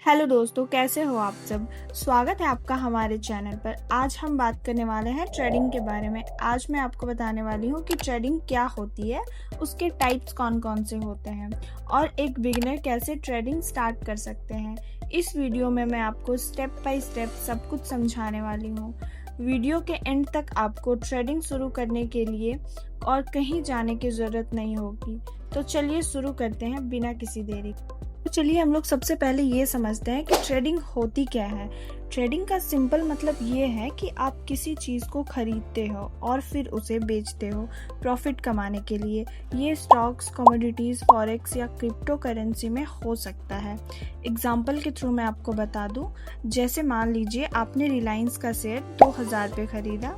Hello दोस्तों, कैसे हो आप सब। स्वागत है आपका हमारे चैनल पर। आज हम बात करने वाले हैं ट्रेडिंग के बारे में। आज मैं आपको बताने वाली हूँ कि ट्रेडिंग क्या होती है, उसके टाइप्स कौन कौन से होते हैं और एक बिगिनर कैसे ट्रेडिंग स्टार्ट कर सकते हैं। इस वीडियो में मैं आपको स्टेप बाय स्टेप सब कुछ समझाने वाली हूँ। वीडियो के एंड तक आपको ट्रेडिंग शुरू करने के लिए और कहीं जाने की ज़रूरत नहीं होगी। तो चलिए शुरू करते हैं बिना किसी देरी। तो चलिए हम लोग सबसे पहले ये समझते हैं कि ट्रेडिंग होती क्या है। ट्रेडिंग का सिंपल मतलब ये है कि आप किसी चीज़ को खरीदते हो और फिर उसे बेचते हो प्रॉफिट कमाने के लिए। ये स्टॉक्स, कमोडिटीज़, फॉरेक्स या क्रिप्टो करेंसी में हो सकता है। एग्जाम्पल के थ्रू मैं आपको बता दूं, जैसे मान लीजिए आपने रिलायंस का शेयर 2000 पे खरीदा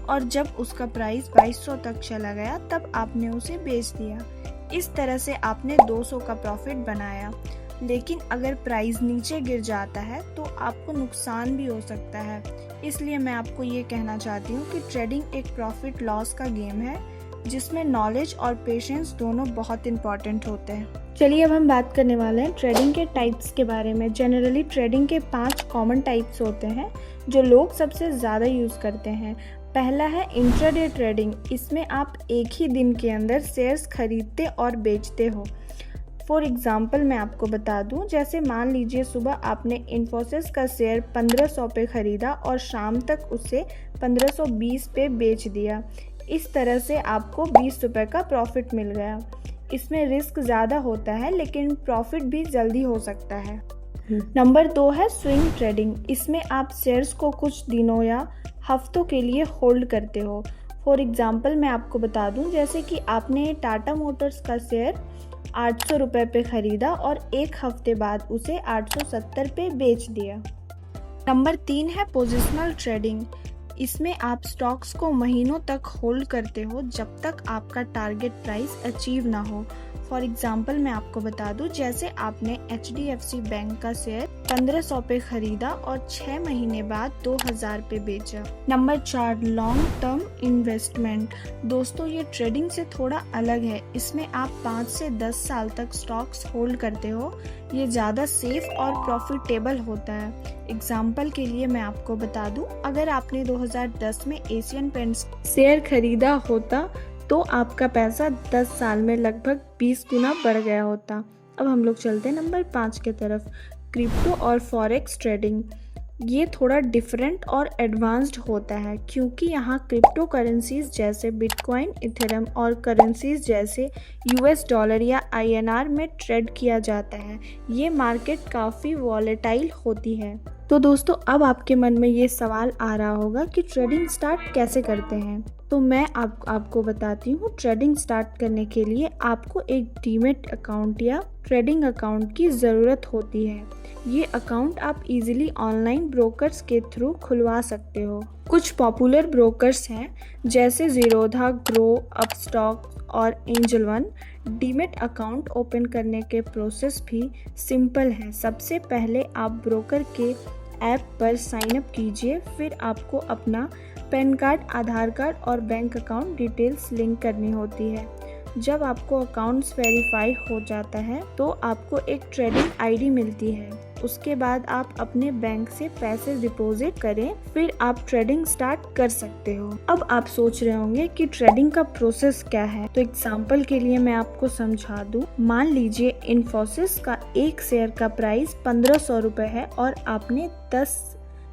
और जब उसका प्राइस 2200 तक चला गया तब आपने उसे बेच दिया। इस तरह से आपने 200 का प्रॉफिट बनाया। लेकिन अगर प्राइस नीचे गिर जाता है तो आपको नुकसान भी हो सकता है। इसलिए मैं आपको ये कहना चाहती हूँ कि ट्रेडिंग एक प्रॉफिट लॉस का गेम है जिसमें नॉलेज और पेशेंस दोनों बहुत इंपॉर्टेंट होते हैं। चलिए अब हम बात करने वाले हैं ट्रेडिंग के टाइप्स के बारे में। जनरली ट्रेडिंग के 5 कॉमन टाइप्स होते हैं जो लोग सबसे ज़्यादा यूज़ करते हैं। पहला है इंट्राडे ट्रेडिंग। इसमें आप एक ही दिन के अंदर शेयर्स खरीदते और बेचते हो। फॉर एग्जांपल मैं आपको बता दूं, जैसे मान लीजिए सुबह आपने इन्फोसिस का शेयर 1500 पे ख़रीदा और शाम तक उसे 1520 पे बेच दिया। इस तरह से आपको 20 रुपये का प्रॉफिट मिल गया। इसमें रिस्क ज़्यादा होता है लेकिन प्रॉफिट भी जल्दी हो सकता है। नंबर 2 है स्विंग ट्रेडिंग। इसमें आप शेयर्स को कुछ दिनों या हफ्तों के लिए होल्ड करते हो। फॉर एग्जांपल मैं आपको बता दूं, जैसे कि आपने टाटा मोटर्स का शेयर 800 रुपये पे ख़रीदा और एक हफ्ते बाद उसे 870 पे बेच दिया। नंबर 3 है पोजिशनल ट्रेडिंग। इसमें आप स्टॉक्स को महीनों तक होल्ड करते हो जब तक आपका टारगेट प्राइस अचीव ना हो। फॉर एग्जाम्पल मैं आपको बता दूं, जैसे आपने HDFC बैंक का शेयर 1500 पे खरीदा और 6 महीने बाद 2000 पे बेचा। Number 4 long term investment. दोस्तों ये ट्रेडिंग से थोड़ा अलग है। इसमें आप 5 से 10 साल तक स्टॉक्स होल्ड करते हो। ये ज़्यादा सेफ और प्रॉफिटेबल होता है। एग्जाम्पल के लिए मैं आपको बता दूं, अगर आपने 2010 में एशियन पेंट्स शेयर खरीदा होता तो आपका पैसा 10 साल में लगभग 20 गुना बढ़ गया होता। अब हम लोग चलते हैं नंबर 5 के तरफ, क्रिप्टो और फॉरेक्स ट्रेडिंग। ये थोड़ा डिफरेंट और एडवांस्ड होता है क्योंकि यहाँ क्रिप्टो करेंसीज जैसे बिटकॉइन, इथेरियम और करेंसीज जैसे US डॉलर या INR में ट्रेड किया जाता है। ये मार्केट काफ़ी वॉलेटाइल होती है। तो दोस्तों अब आपके मन में ये सवाल आ रहा होगा कि ट्रेडिंग स्टार्ट कैसे करते हैं। तो मैं आपको बताती हूँ। ट्रेडिंग स्टार्ट करने के लिए आपको एक डीमैट अकाउंट या ट्रेडिंग अकाउंट की ज़रूरत होती है। ये अकाउंट आप इजीली ऑनलाइन ब्रोकर्स के थ्रू खुलवा सकते हो। कुछ पॉपुलर ब्रोकर्स हैं जैसे ज़ीरोधा, ग्रो, अपस्टॉक और angel one. Demat account open करने के प्रोसेस भी सिंपल है। सबसे पहले आप ब्रोकर के ऐप पर साइन अप कीजिए, फिर आपको अपना पैन कार्ड, आधार कार्ड और बैंक अकाउंट डिटेल्स लिंक करनी होती है। जब आपको अकाउंट्स वेरीफाई हो जाता है तो आपको एक ट्रेडिंग आईडी मिलती है। उसके बाद आप अपने बैंक से पैसे डिपॉजिट करें, फिर आप ट्रेडिंग स्टार्ट कर सकते हो। अब आप सोच रहे होंगे कि ट्रेडिंग का प्रोसेस क्या है। तो एग्जांपल के लिए मैं आपको समझा दूं, मान लीजिए इन्फोसिस का एक शेयर का प्राइस 1500 रुपये है और आपने 10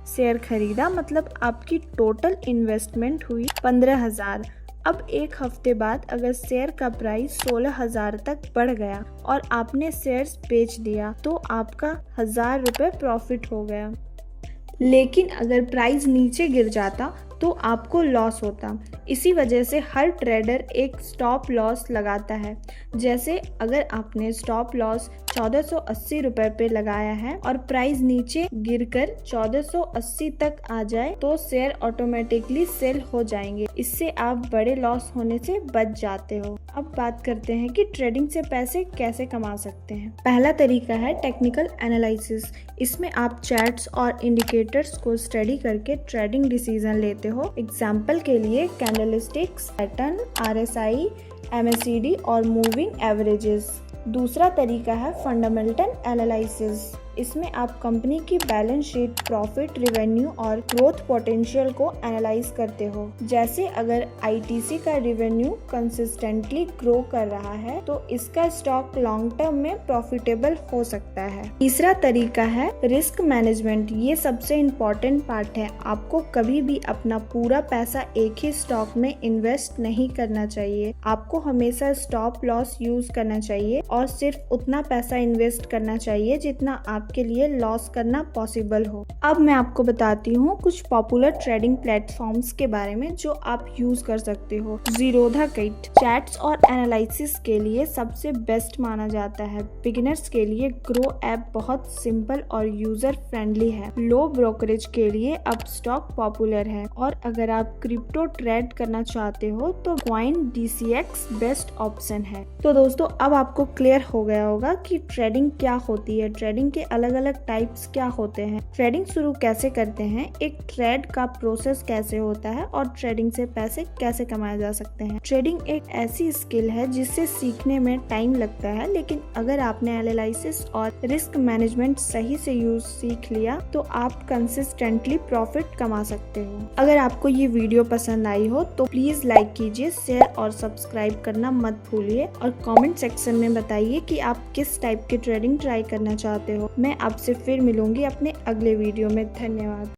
शेयर खरीदा, मतलब आपकी टोटल इन्वेस्टमेंट हुई 15,000। अब एक हफ्ते बाद अगर शेयर का प्राइस 16,000 तक बढ़ गया और आपने शेयर्स बेच दिया तो आपका 1000 रुपये प्रॉफिट हो गया। लेकिन अगर प्राइस नीचे गिर जाता तो आपको लॉस होता। इसी वजह से हर ट्रेडर एक स्टॉप लॉस लगाता है। जैसे अगर आपने स्टॉप लॉस 1480 रुपये पे लगाया है और प्राइस नीचे गिरकर 1480 तक आ जाए तो शेयर ऑटोमेटिकली सेल हो जाएंगे। इससे आप बड़े लॉस होने से बच जाते हो। अब बात करते हैं कि ट्रेडिंग से पैसे कैसे कमा सकते हैं। पहला तरीका है टेक्निकल एनालिसिस। इसमें आप चार्ट्स और इंडिकेटर्स को स्टडी करके ट्रेडिंग डिसीजन लेते हो। एग्जाम्पल के लिए कैंडलस्टिक्स, पैटर्न, RSI, MACD और मूविंग एवरेजेस। दूसरा तरीका है फंडामेंटल एनालिसिस। इसमें आप कंपनी की बैलेंस शीट, प्रॉफिट, रेवेन्यू और ग्रोथ पोटेंशियल को एनालाइज करते हो। जैसे अगर आईटीसी का रेवेन्यू कंसिस्टेंटली ग्रो कर रहा है तो इसका स्टॉक लॉन्ग टर्म में प्रॉफिटेबल हो सकता है। तीसरा तरीका है रिस्क मैनेजमेंट। ये सबसे इम्पोर्टेंट पार्ट है। आपको कभी भी अपना पूरा पैसा एक ही स्टॉक में इन्वेस्ट नहीं करना चाहिए। आपको हमेशा स्टॉप लॉस यूज करना चाहिए और सिर्फ उतना पैसा इन्वेस्ट करना चाहिए जितना आपके लिए लॉस करना पॉसिबल हो। अब मैं आपको बताती हूँ कुछ पॉपुलर ट्रेडिंग प्लेटफॉर्म्स के बारे में जो आप यूज कर सकते हो। ज़ीरोधा किट चैट्स और एनालिसिस के लिए सबसे बेस्ट माना जाता है। बिगिनर्स के लिए ग्रो ऐप बहुत सिंपल और यूजर फ्रेंडली है। लो ब्रोकरेज के लिए अपस्टॉक पॉपुलर है और अगर आप क्रिप्टो ट्रेड करना चाहते हो तो CoinDCX बेस्ट ऑप्शन है। तो दोस्तों अब आपको क्लियर हो गया होगा कि ट्रेडिंग क्या होती है, ट्रेडिंग के अलग अलग टाइप्स क्या होते हैं, ट्रेडिंग शुरू कैसे करते हैं, एक ट्रेड का प्रोसेस कैसे होता है और ट्रेडिंग से पैसे कैसे कमाए जा सकते हैं। ट्रेडिंग एक ऐसी स्किल है जिससे सीखने में टाइम लगता है, लेकिन अगर आपने एनालिसिस और रिस्क मैनेजमेंट सही से सीख लिया तो आप कंसिस्टेंटली प्रॉफिट कमा सकते हो। अगर आपको ये वीडियो पसंद आई हो तो प्लीज लाइक कीजिए, शेयर और सब्सक्राइब करना मत भूलिए और कमेंट सेक्शन में बताइए कि आप किस टाइप की ट्रेडिंग ट्राई करना चाहते हो। मैं आपसे फिर मिलूंगी अपने अगले वीडियो में। धन्यवाद।